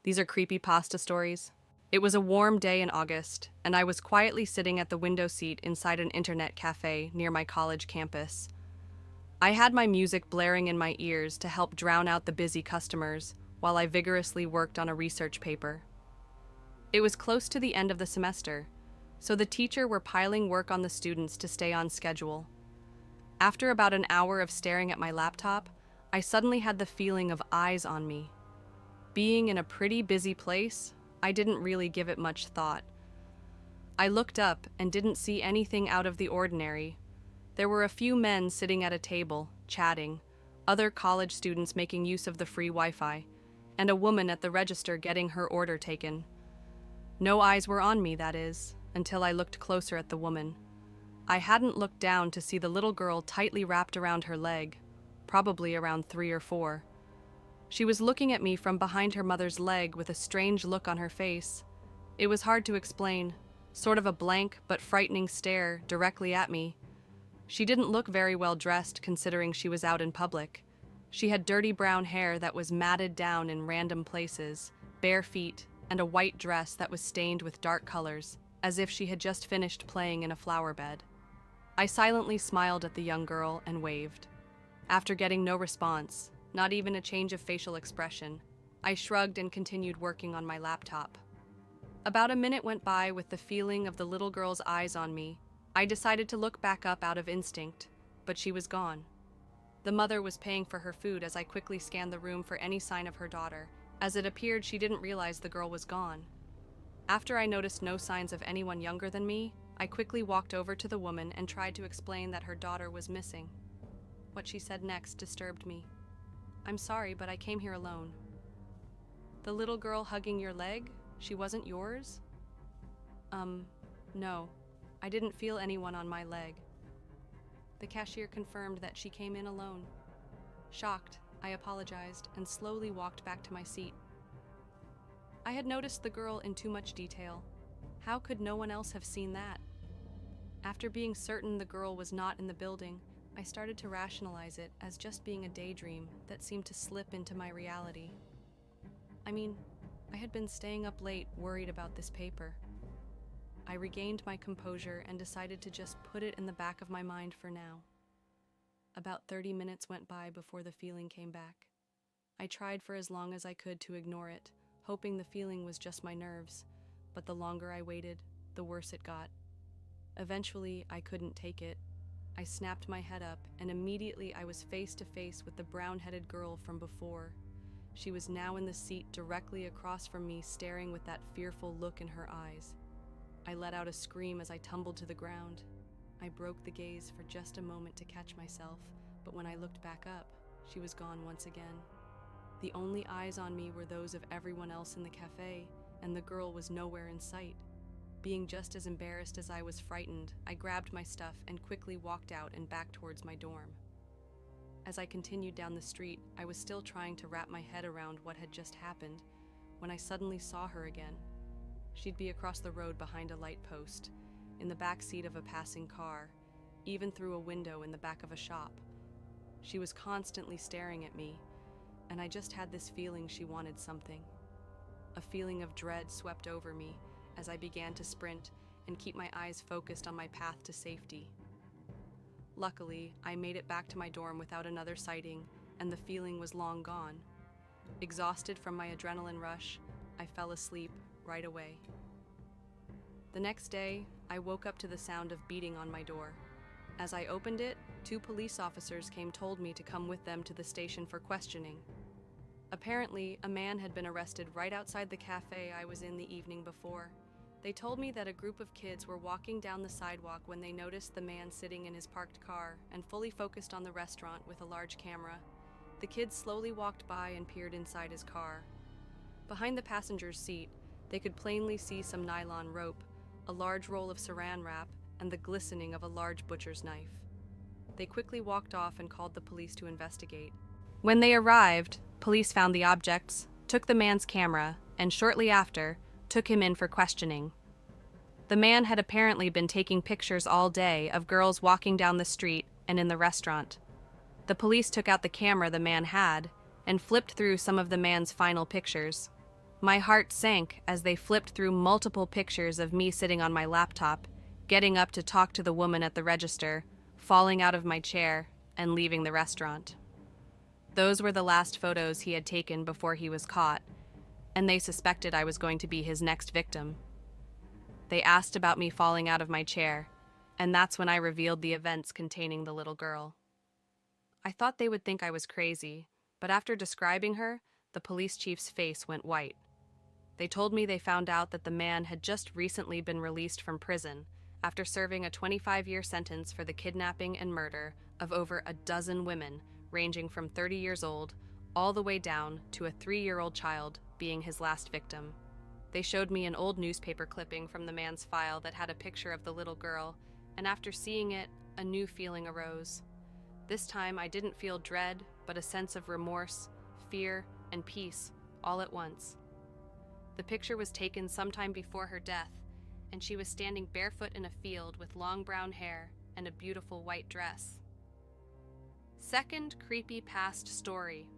These are creepypasta stories. It was a warm day in August, and I was quietly sitting at the window seat inside an internet cafe near my college campus. I had my music blaring in my ears to help drown out the busy customers while I vigorously worked on a research paper. It was close to the end of the semester, so the teacher were piling work on the students to stay on schedule. After about an hour of staring at my laptop, I suddenly had the feeling of eyes on me. Being in a pretty busy place, I didn't really give it much thought. I looked up and didn't see anything out of the ordinary. There were a few men sitting at a table, chatting, other college students making use of the free Wi-Fi, and a woman at the register getting her order taken. No eyes were on me, that is, until I looked closer at the woman. I hadn't looked down to see the little girl tightly wrapped around her leg, probably around 3 or 4. She was looking at me from behind her mother's leg with a strange look on her face. It was hard to explain, sort of a blank but frightening stare directly at me. She didn't look very well dressed considering she was out in public. She had dirty brown hair that was matted down in random places, bare feet, and a white dress that was stained with dark colors, as if she had just finished playing in a flower bed. I silently smiled at the young girl and waved. After getting no response, not even a change of facial expression, I shrugged and continued working on my laptop. About a minute went by with the feeling of the little girl's eyes on me. I decided to look back up out of instinct, but she was gone. The mother was paying for her food as I quickly scanned the room for any sign of her daughter, as it appeared she didn't realize the girl was gone. After I noticed no signs of anyone younger than me, I quickly walked over to the woman and tried to explain that her daughter was missing. What she said next disturbed me. "I'm sorry, but I came here alone." "The little girl hugging your leg? She wasn't yours?" No. I didn't feel anyone on my leg." The cashier confirmed that she came in alone. Shocked, I apologized and slowly walked back to my seat. I had noticed the girl in too much detail. How could no one else have seen that? After being certain the girl was not in the building, I started to rationalize it as just being a daydream that seemed to slip into my reality. I had been staying up late worried about this paper. I regained my composure and decided to just put it in the back of my mind for now. About 30 minutes went by before the feeling came back. I tried for as long as I could to ignore it, hoping the feeling was just my nerves, but the longer I waited, the worse it got. Eventually, I couldn't take it. I snapped my head up, and immediately I was face to face with the brown-headed girl from before. She was now in the seat directly across from me, staring with that fearful look in her eyes. I let out a scream as I tumbled to the ground. I broke the gaze for just a moment to catch myself, but when I looked back up, she was gone once again. The only eyes on me were those of everyone else in the cafe, and the girl was nowhere in sight. Being just as embarrassed as I was frightened, I grabbed my stuff and quickly walked out and back towards my dorm. As I continued down the street, I was still trying to wrap my head around what had just happened when I suddenly saw her again. She'd be across the road behind a light post, in the back seat of a passing car, even through a window in the back of a shop. She was constantly staring at me, and I just had this feeling she wanted something. A feeling of dread swept over me as I began to sprint and keep my eyes focused on my path to safety. Luckily, I made it back to my dorm without another sighting, and the feeling was long gone. Exhausted from my adrenaline rush, I fell asleep right away. The next day, I woke up to the sound of beating on my door. As I opened it, 2 police officers told me to come with them to the station for questioning. Apparently, a man had been arrested right outside the cafe I was in the evening before. They told me that a group of kids were walking down the sidewalk when they noticed the man sitting in his parked car and fully focused on the restaurant with a large camera. The kids slowly walked by and peered inside his car. Behind the passenger's seat, they could plainly see some nylon rope, a large roll of saran wrap, and the glistening of a large butcher's knife. They quickly walked off and called the police to investigate. When they arrived, police found the objects, took the man's camera, and shortly after, took him in for questioning. The man had apparently been taking pictures all day of girls walking down the street and in the restaurant. The police took out the camera the man had and flipped through some of the man's final pictures. My heart sank as they flipped through multiple pictures of me sitting on my laptop, getting up to talk to the woman at the register, falling out of my chair, and leaving the restaurant. Those were the last photos he had taken before he was caught, and they suspected I was going to be his next victim. They asked about me falling out of my chair, and that's when I revealed the events containing the little girl. I thought they would think I was crazy, but after describing her, the police chief's face went white. They told me they found out that the man had just recently been released from prison after serving a 25-year sentence for the kidnapping and murder of over a dozen women, ranging from 30 years old all the way down to a 3-year-old child being his last victim. They showed me an old newspaper clipping from the man's file that had a picture of the little girl, and after seeing it, a new feeling arose. This time I didn't feel dread, but a sense of remorse, fear, and peace all at once. The picture was taken sometime before her death, and she was standing barefoot in a field with long brown hair and a beautiful white dress. Second creepy past story.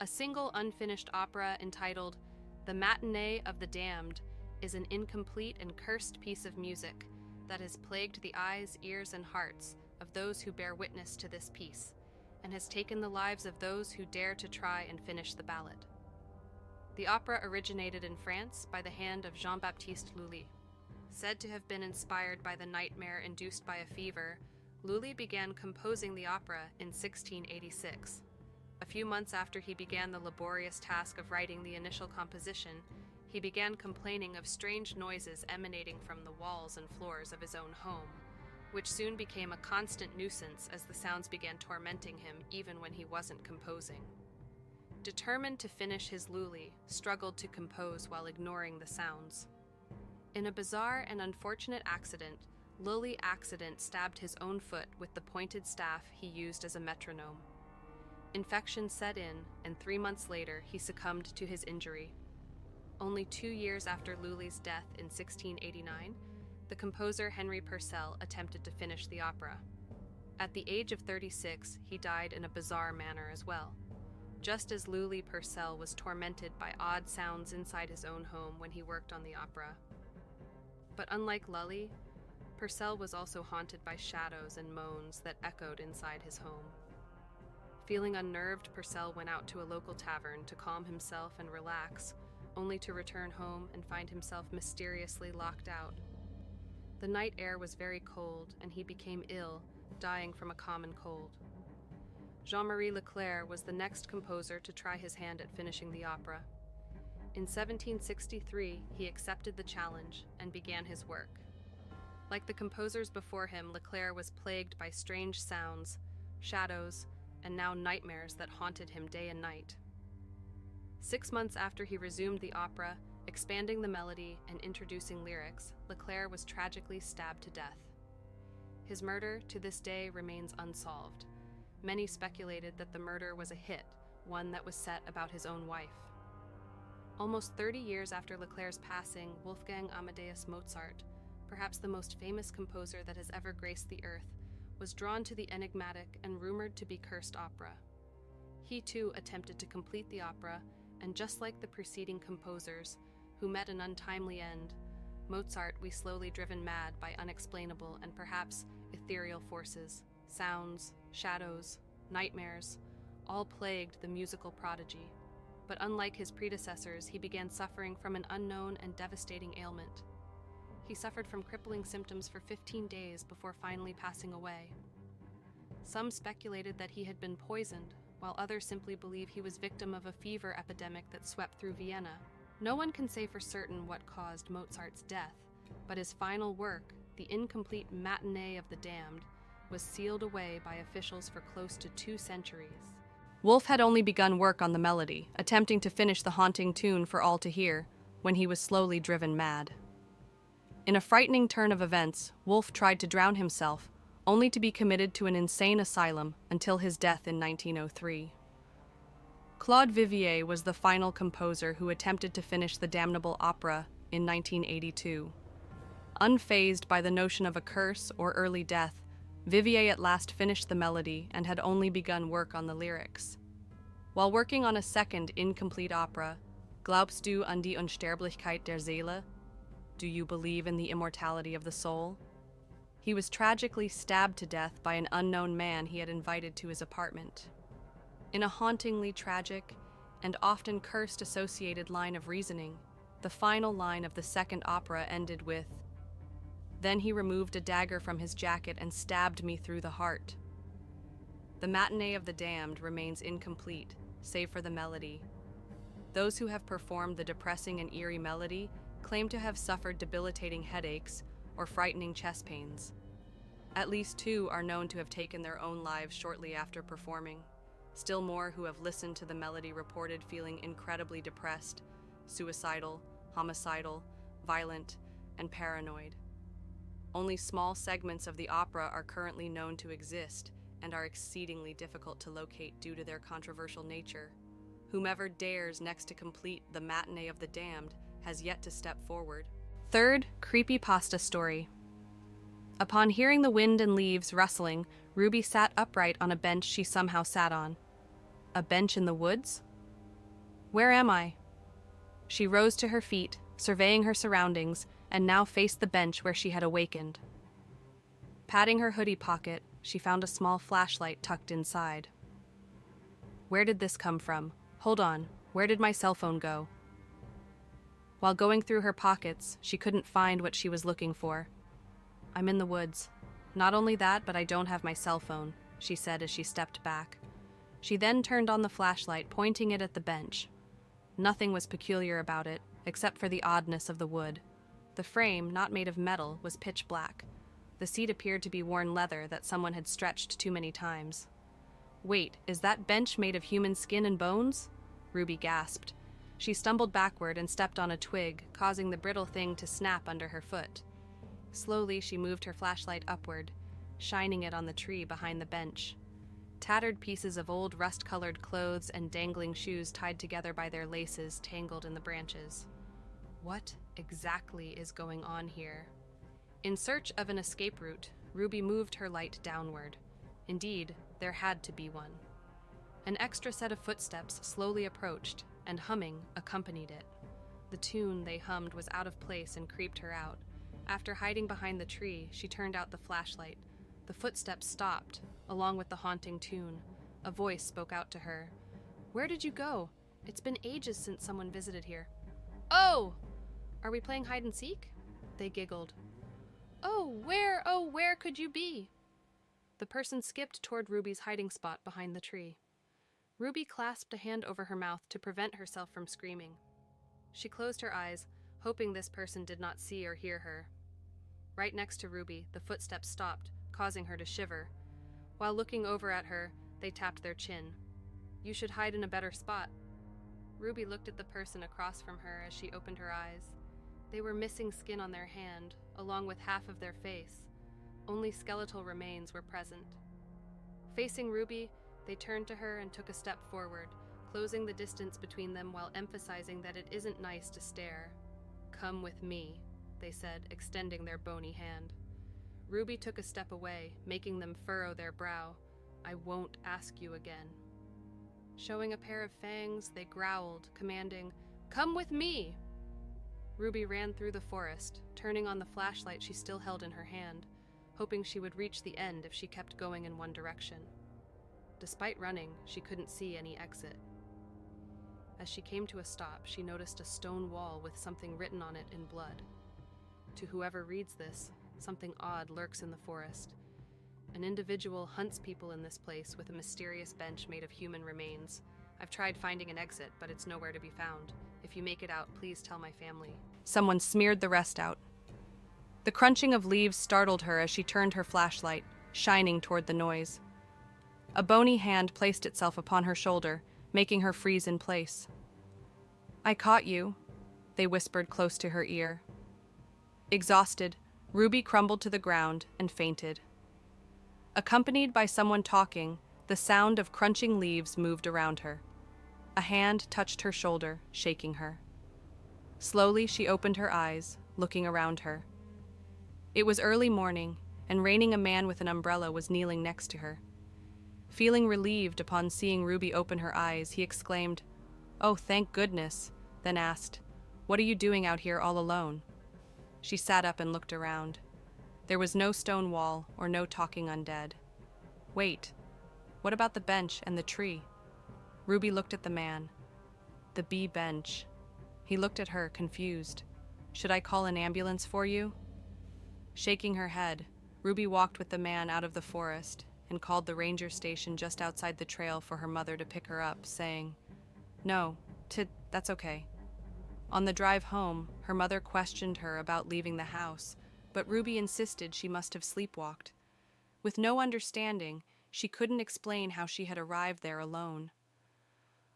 A single unfinished opera entitled The Matinee of the Damned is an incomplete and cursed piece of music that has plagued the eyes, ears, and hearts of those who bear witness to this piece, and has taken the lives of those who dare to try and finish the ballad. The opera originated in France by the hand of Jean-Baptiste Lully. Said to have been inspired by the nightmare induced by a fever, Lully began composing the opera in 1686. A few months after he began the laborious task of writing the initial composition, he began complaining of strange noises emanating from the walls and floors of his own home, which soon became a constant nuisance as the sounds began tormenting him even when he wasn't composing. Determined to finish his Lully struggled to compose while ignoring the sounds. In a bizarre and unfortunate accident, Lully stabbed his own foot with the pointed staff he used as a metronome. Infection set in, and 3 months later he succumbed to his injury. Only 2 years after Lully's death in 1689, the composer Henry Purcell attempted to finish the opera. At the age of 36, he died in a bizarre manner as well. Just as Lully, Purcell was tormented by odd sounds inside his own home when he worked on the opera. But unlike Lully, Purcell was also haunted by shadows and moans that echoed inside his home. Feeling unnerved, Purcell went out to a local tavern to calm himself and relax, only to return home and find himself mysteriously locked out. The night air was very cold, and he became ill, dying from a common cold. Jean-Marie Leclerc was the next composer to try his hand at finishing the opera. In 1763, he accepted the challenge and began his work. Like the composers before him, Leclerc was plagued by strange sounds, shadows, and now nightmares that haunted him day and night. 6 months after he resumed the opera, expanding the melody and introducing lyrics, Leclerc was tragically stabbed to death. His murder, to this day, remains unsolved. Many speculated that the murder was a hit, one that was set about his own wife. Almost 30 years after Leclerc's passing, Wolfgang Amadeus Mozart, perhaps the most famous composer that has ever graced the earth, was drawn to the enigmatic and rumored to be cursed opera. He too attempted to complete the opera, and just like the preceding composers, who met an untimely end, Mozart was slowly driven mad by unexplainable and perhaps ethereal forces. Sounds, shadows, nightmares, all plagued the musical prodigy. But unlike his predecessors, he began suffering from an unknown and devastating ailment. He suffered from crippling symptoms for 15 days before finally passing away. Some speculated that he had been poisoned, while others simply believe he was victim of a fever epidemic that swept through Vienna. No one can say for certain what caused Mozart's death, but his final work, the incomplete Matinee of the Damned, was sealed away by officials for close to 2 centuries. Wolf had only begun work on the melody, attempting to finish the haunting tune for all to hear, when he was slowly driven mad. In a frightening turn of events, Wolf tried to drown himself, only to be committed to an insane asylum until his death in 1903. Claude Vivier was the final composer who attempted to finish the damnable opera in 1982. Unfazed by the notion of a curse or early death, Vivier at last finished the melody and had only begun work on the lyrics. While working on a second incomplete opera, Glaubst du an die Unsterblichkeit der Seele? Do you believe in the immortality of the soul? He was tragically stabbed to death by an unknown man he had invited to his apartment. In a hauntingly tragic and often cursed associated line of reasoning, the final line of the second opera ended with, "Then he removed a dagger from his jacket and stabbed me through the heart." The Matinee of the Damned remains incomplete, save for the melody. Those who have performed the depressing and eerie melody claim to have suffered debilitating headaches or frightening chest pains. At least 2 are known to have taken their own lives shortly after performing. Still more who have listened to the melody reported feeling incredibly depressed, suicidal, homicidal, violent, and paranoid. Only small segments of the opera are currently known to exist and are exceedingly difficult to locate due to their controversial nature. Whomever dares next to complete The Matinee of the Damned has yet to step forward. Third, creepypasta story. Upon hearing the wind and leaves rustling, Ruby sat upright on a bench she somehow sat on. A bench in the woods? Where am I? She rose to her feet, surveying her surroundings, and now faced the bench where she had awakened. Patting her hoodie pocket, she found a small flashlight tucked inside. Where did this come from? Hold on, where did my cell phone go? While going through her pockets, she couldn't find what she was looking for. I'm in the woods. Not only that, but I don't have my cell phone, she said as she stepped back. She then turned on the flashlight, pointing it at the bench. Nothing was peculiar about it, except for the oddness of the wood. The frame, not made of metal, was pitch black. The seat appeared to be worn leather that someone had stretched too many times. Wait, is that bench made of human skin and bones? Ruby gasped. She stumbled backward and stepped on a twig, causing the brittle thing to snap under her foot. Slowly, she moved her flashlight upward, shining it on the tree behind the bench. Tattered pieces of old rust-colored clothes and dangling shoes tied together by their laces tangled in the branches. What exactly is going on here? In search of an escape route, Ruby moved her light downward. Indeed, there had to be one. An extra set of footsteps slowly approached, and humming accompanied it. The tune they hummed was out of place and creeped her out. After hiding behind the tree, she turned out the flashlight. The footsteps stopped, along with the haunting tune. A voice spoke out to her. "Where did you go? It's been ages since someone visited here." "Oh! Are we playing hide and seek?" They giggled. Oh, where could you be?" The person skipped toward Ruby's hiding spot behind the tree. Ruby clasped a hand over her mouth to prevent herself from screaming. She closed her eyes, hoping this person did not see or hear her. Right next to Ruby, the footsteps stopped, causing her to shiver. While looking over at her, they tapped their chin. "You should hide in a better spot." Ruby looked at the person across from her as she opened her eyes. They were missing skin on their hand, along with half of their face. Only skeletal remains were present. Facing Ruby, they turned to her and took a step forward, closing the distance between them while emphasizing that it isn't nice to stare. "Come with me," they said, extending their bony hand. Ruby took a step away, making them furrow their brow. "I won't ask you again." Showing a pair of fangs, they growled, commanding, "Come with me!" Ruby ran through the forest, turning on the flashlight she still held in her hand, hoping she would reach the end if she kept going in one direction. Despite running, she couldn't see any exit. As she came to a stop, she noticed a stone wall with something written on it in blood. To whoever reads this, something odd lurks in the forest. An individual hunts people in this place with a mysterious bench made of human remains. I've tried finding an exit, but it's nowhere to be found. If you make it out, please tell my family. Someone smeared the rest out. The crunching of leaves startled her as she turned her flashlight, shining toward the noise. A bony hand placed itself upon her shoulder, making her freeze in place. "I caught you," they whispered close to her ear. Exhausted, Ruby crumbled to the ground and fainted. Accompanied by someone talking, the sound of crunching leaves moved around her. A hand touched her shoulder, shaking her. Slowly, she opened her eyes, looking around her. It was early morning, and raining a man with an umbrella was kneeling next to her. Feeling relieved upon seeing Ruby open her eyes, he exclaimed, "Oh, thank goodness. then asked, "What are you doing out here all alone?" She sat up and looked around. There was no stone wall or no talking undead. Wait, what about the bench and the tree? Ruby looked at the man. The bee bench. He looked at her, confused. Should I call an ambulance for you? Shaking her head, Ruby walked with the man out of the forest and called the ranger station just outside the trail for her mother to pick her up, saying, "No, that's okay." On the drive home, her mother questioned her about leaving the house, but Ruby insisted she must have sleepwalked. With no understanding, she couldn't explain how she had arrived there alone.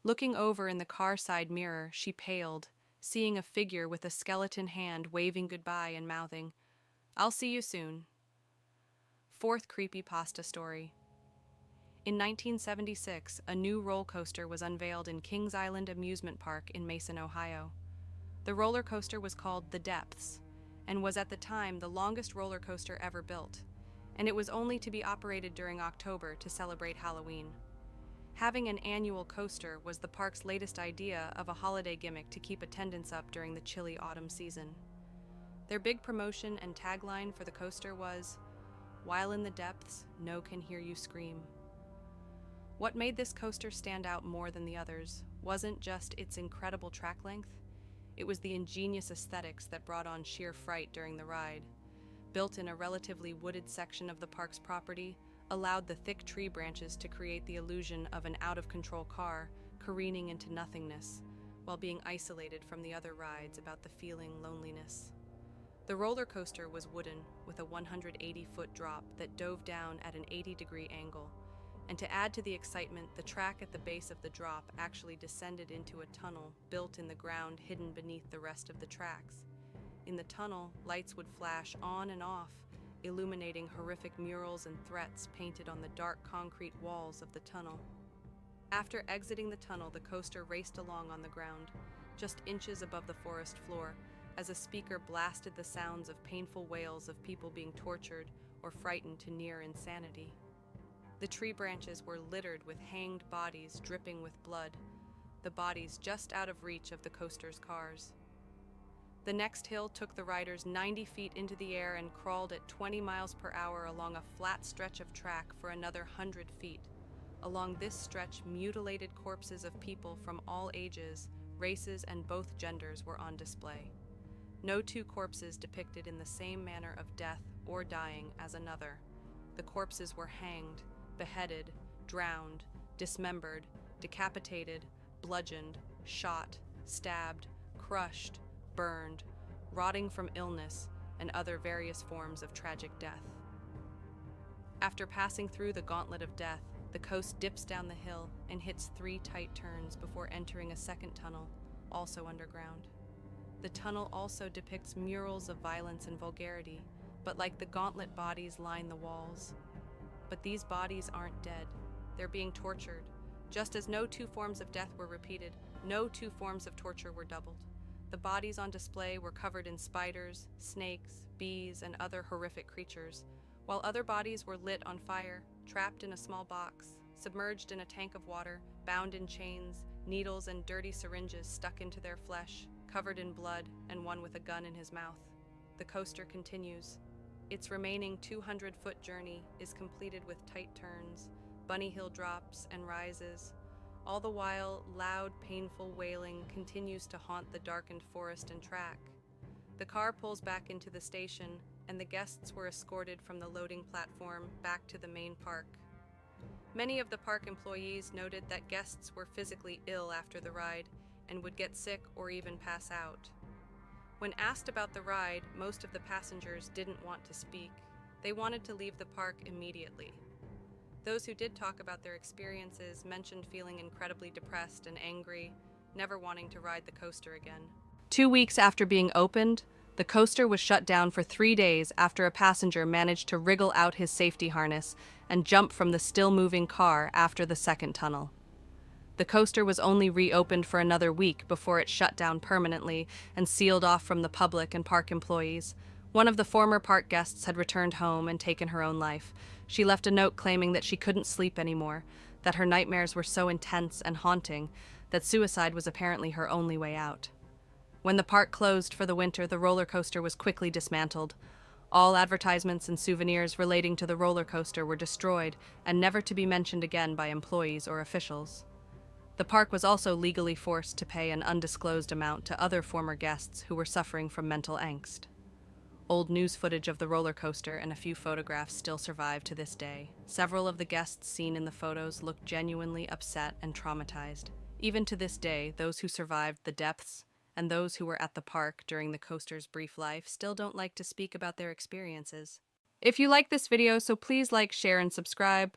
Looking over in the car side mirror, she paled, seeing a figure with a skeleton hand waving goodbye and mouthing, "I'll see you soon." Fourth creepypasta story. In 1976, a new roller coaster was unveiled in Kings Island Amusement Park in Mason, Ohio. The roller coaster was called The Depths and was at the time the longest roller coaster ever built, and it was only to be operated during October to celebrate Halloween. Having an annual coaster was the park's latest idea of a holiday gimmick to keep attendance up during the chilly autumn season. Their big promotion and tagline for the coaster was, "While in the depths, no can hear you scream." What made this coaster stand out more than the others wasn't just its incredible track length, it was the ingenious aesthetics that brought on sheer fright during the ride. Built in a relatively wooded section of the park's property, allowed the thick tree branches to create the illusion of an out-of-control car careening into nothingness, while being isolated from the other rides about the feeling loneliness. The roller coaster was wooden, with a 180-foot drop that dove down at an 80-degree angle. And to add to the excitement, the track at the base of the drop actually descended into a tunnel built in the ground hidden beneath the rest of the tracks. In the tunnel, lights would flash on and off, illuminating horrific murals and threats painted on the dark concrete walls of the tunnel. After exiting the tunnel, the coaster raced along on the ground, just inches above the forest floor, as a speaker blasted the sounds of painful wails of people being tortured or frightened to near insanity. The tree branches were littered with hanged bodies dripping with blood, the bodies just out of reach of the coaster's cars. The next hill took the riders 90 feet into the air and crawled at 20 miles per hour along a flat stretch of track for another 100 feet. Along this stretch, mutilated corpses of people from all ages, races, and both genders were on display. No two corpses depicted in the same manner of death or dying as another. The corpses were hanged, beheaded, drowned, dismembered, decapitated, bludgeoned, shot, stabbed, crushed, burned, rotting from illness, and other various forms of tragic death. After passing through the gauntlet of death, the coast dips down the hill and hits 3 tight turns before entering a second tunnel, also underground. The tunnel also depicts murals of violence and vulgarity, but like the gauntlet, bodies line the walls. But these bodies aren't dead. They're being tortured. Just as no two forms of death were repeated, no two forms of torture were doubled. The bodies on display were covered in spiders, snakes, bees, and other horrific creatures, while other bodies were lit on fire, trapped in a small box, submerged in a tank of water, bound in chains, needles and dirty syringes stuck into their flesh, covered in blood, and one with a gun in his mouth. The coaster continues. Its remaining 200-foot journey is completed with tight turns, bunny hill drops, and rises. All the while, loud, painful wailing continues to haunt the darkened forest and track. The car pulls back into the station, and the guests were escorted from the loading platform back to the main park. Many of the park employees noted that guests were physically ill after the ride and would get sick or even pass out. When asked about the ride, most of the passengers didn't want to speak. They wanted to leave the park immediately. Those who did talk about their experiences mentioned feeling incredibly depressed and angry, never wanting to ride the coaster again. 2 weeks after being opened, the coaster was shut down for 3 days after a passenger managed to wriggle out his safety harness and jump from the still-moving car after the second tunnel. The coaster was only reopened for another week before it shut down permanently and sealed off from the public and park employees. One of the former park guests had returned home and taken her own life. She left a note claiming that she couldn't sleep anymore, that her nightmares were so intense and haunting, that suicide was apparently her only way out. When the park closed for the winter, the roller coaster was quickly dismantled. All advertisements and souvenirs relating to the roller coaster were destroyed and never to be mentioned again by employees or officials. The park was also legally forced to pay an undisclosed amount to other former guests who were suffering from mental angst. Old news footage of the roller coaster and a few photographs still survive to this day. Several of the guests seen in the photos look genuinely upset and traumatized. Even to this day, those who survived the depths and those who were at the park during the coaster's brief life still don't like to speak about their experiences. If you like this video, so please like, share, and subscribe.